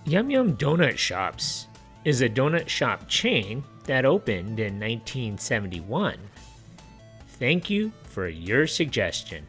Yum Yum Donut Shops is a donut shop chain that opened in 1971. Thank you for your suggestion.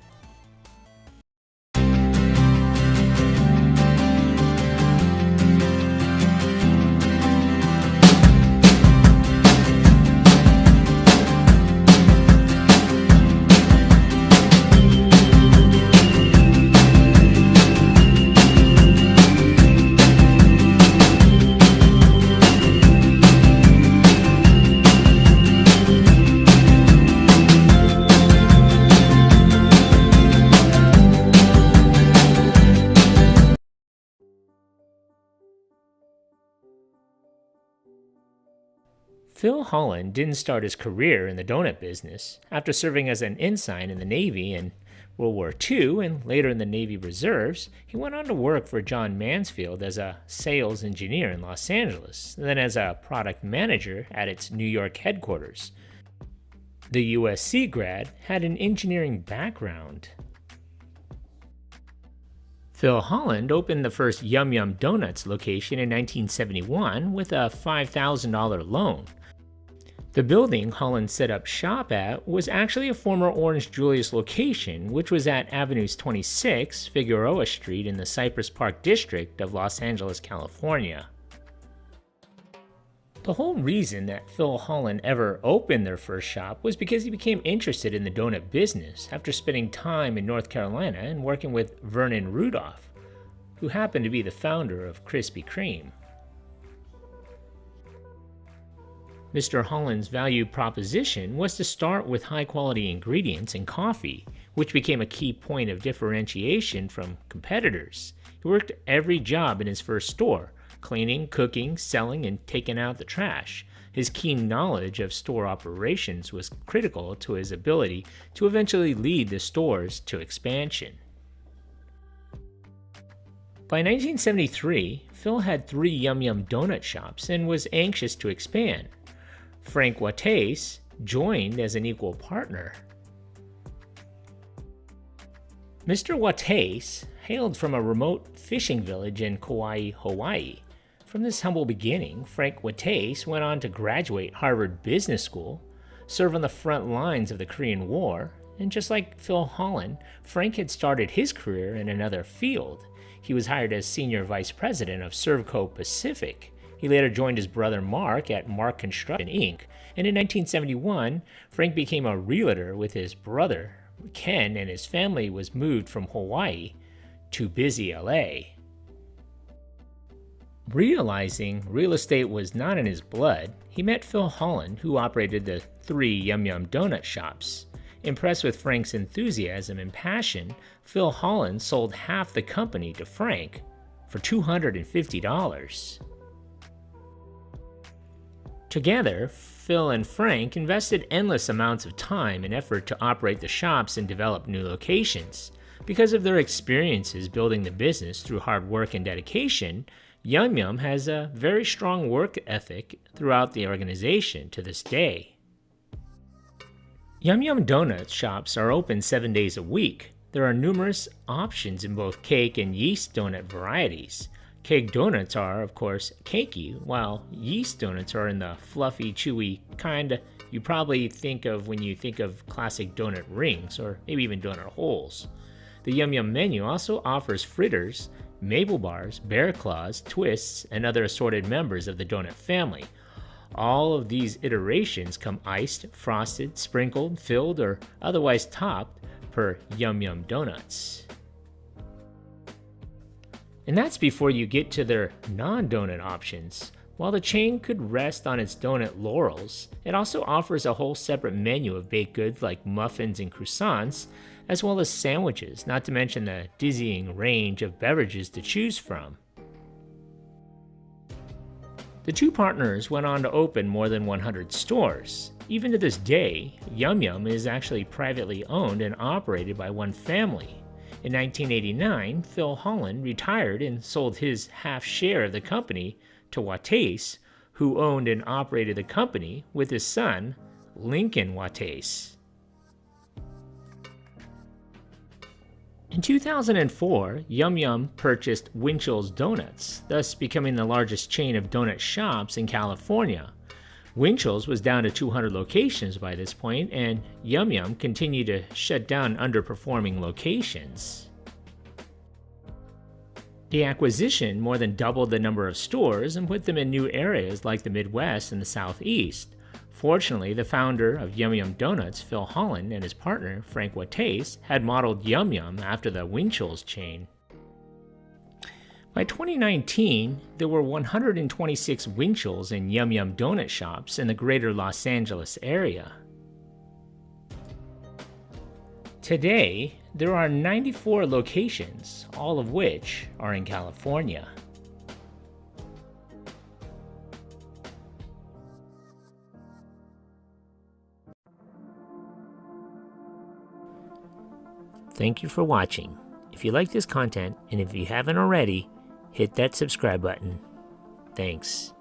Phil Holland didn't start his career in the donut business. After serving as an ensign in the Navy in World War II and later in the Navy Reserves, he went on to work for John Mansfield as a sales engineer in Los Angeles, and then as a product manager at its New York headquarters. The USC grad had an engineering background. Phil Holland opened the first Yum Yum Donuts location in 1971 with a $5,000 loan. The building Holland set up shop at was actually a former Orange Julius location, which was at Avenues 26, Figueroa Street in the Cypress Park district of Los Angeles, California. The whole reason that Phil Holland ever opened their first shop was because he became interested in the donut business after spending time in North Carolina and working with Vernon Rudolph, who happened to be the founder of Krispy Kreme. Mr. Holland's value proposition was to start with high-quality ingredients and coffee, which became a key point of differentiation from competitors. He worked every job in his first store, cleaning, cooking, selling, and taking out the trash. His keen knowledge of store operations was critical to his ability to eventually lead the stores to expansion. By 1973, Phil had 3 Yum Yum donut shops and was anxious to expand. Frank Wattase joined as an equal partner. Mr. Wattase hailed from a remote fishing village in Kauai, Hawaii. From this humble beginning, Frank Wattase went on to graduate Harvard Business School, serve on the front lines of the Korean War, and just like Phil Holland, Frank had started his career in another field. He was hired as Senior Vice President of Servco Pacific. He later joined his brother Mark at Mark Construction, Inc., and in 1971, Frank became a realtor with his brother, Ken, and his family was moved from Hawaii to busy LA. Realizing real estate was not in his blood, he met Phil Holland, who operated the 3 Yum Yum donut shops. Impressed with Frank's enthusiasm and passion, Phil Holland sold half the company to Frank for $250. Together, Phil and Frank invested endless amounts of time and effort to operate the shops and develop new locations. Because of their experiences building the business through hard work and dedication, Yum Yum has a very strong work ethic throughout the organization to this day. Yum Yum Donut shops are open 7 days a week. There are numerous options in both cake and yeast donut varieties. Cake donuts are, of course, cakey, while yeast donuts are in the fluffy, chewy kind you probably think of when you think of classic donut rings or maybe even donut holes. The Yum Yum menu also offers fritters, maple bars, bear claws, twists, and other assorted members of the donut family. All of these iterations come iced, frosted, sprinkled, filled, or otherwise topped per Yum Yum Donuts. And that's before you get to their non-donut options. While the chain could rest on its donut laurels, it also offers a whole separate menu of baked goods like muffins and croissants, as well as sandwiches, not to mention the dizzying range of beverages to choose from. The two partners went on to open more than 100 stores. Even to this day, Yum Yum is actually privately owned and operated by one family. In 1989, Phil Holland retired and sold his half share of the company to Wattase, who owned and operated the company with his son, Lincoln Wattase. In 2004, Yum Yum purchased Winchell's Donuts, thus becoming the largest chain of donut shops in California. Winchell's was down to 200 locations by this point, and Yum Yum continued to shut down underperforming locations. The acquisition more than doubled the number of stores and put them in new areas like the Midwest and the Southeast. Fortunately, the founder of Yum Yum Donuts, Phil Holland, and his partner, Frank Wattase, had modeled Yum Yum after the Winchell's chain. By 2019, there were 126 Winchell's and Yum Yum donut shops in the greater Los Angeles area. Today, there are 94 locations, all of which are in California. Thank you for watching. If you like this content, and if you haven't already, hit that subscribe button. Thanks.